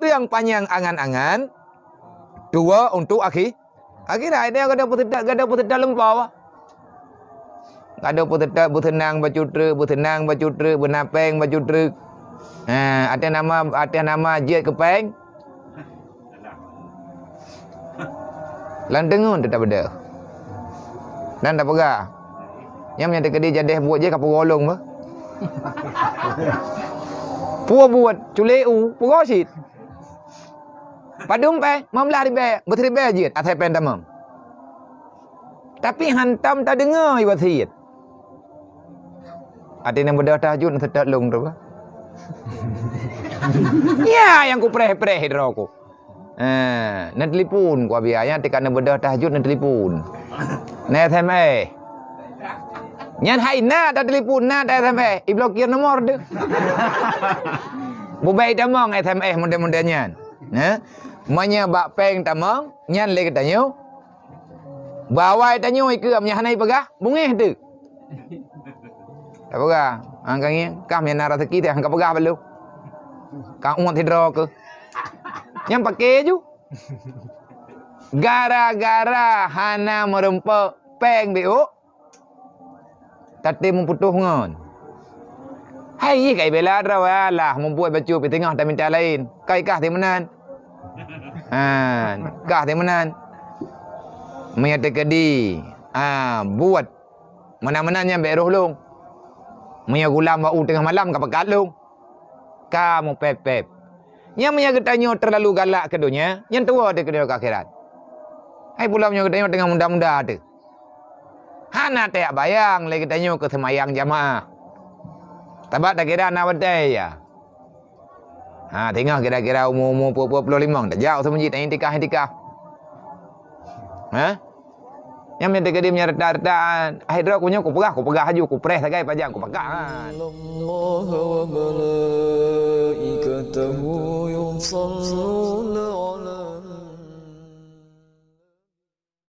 tu yang panjang angan-angan. Dua untuk akhirat dia kada putih lempau. Kada putih bertenang bacudra, bernapeng bacudra. Ada nama jet kepeng. Landengun tetap ada. Dan tak pegah. Yang punya tekadi jadeh buat je kapur golong bah. Pua buat culeu, pugosit. Padung pe, mamlah ribe, berribe je atas pen tamam. Tapi hantam tak dengar iwasit. Ada yang berdah tahajud nak tetap long tu bah. Ya, yang ku preh-preh hidro aku. Nak telefon ku biaya tekan nak berdah tahajud nak telefon. Nak SMS. Nyan hai na tak telefon na tak SMS. I blokir nomor dia. Bubai tamang SMS model-modelnya. Manya bak peng tamang, nyan le katanya. Bawai tanya ke amnya hanai pegah, bungeh tu. Tak pegah. Angkangnya kam yang nara rezeki teh angka pegah balu. Kang umat hidro ke. Yang pakai ju. Gara-gara hana merempak peng biu. Tati memputuh ngon. Hai kai bela rawalah membuat baju pi tengah tak minta lain. Kai kah temenan. Kah temenan. Menyata kedi. Buat mana-mananya beroh long. Maya gulam bau tengah malam kapa kalung. Kamu pep-pep. Yang maya getanyo terlalu galak kedunya, yang tua ada kedua akhirat. Hai pulamnya getanyo tengah muda-muda ada. Hana tak bayang lagi getanyo ke semayang jamaah. Tabat tak kira nak badai ya. Tengok kira-kira umur 25 tak jauh sama masjid intikah. Yang minta ke dia punya redah-redahan. Akhirnya aku pegah haju, aku press sagai pajak, aku pegah kan. Allah wa malaikatahu yusalluna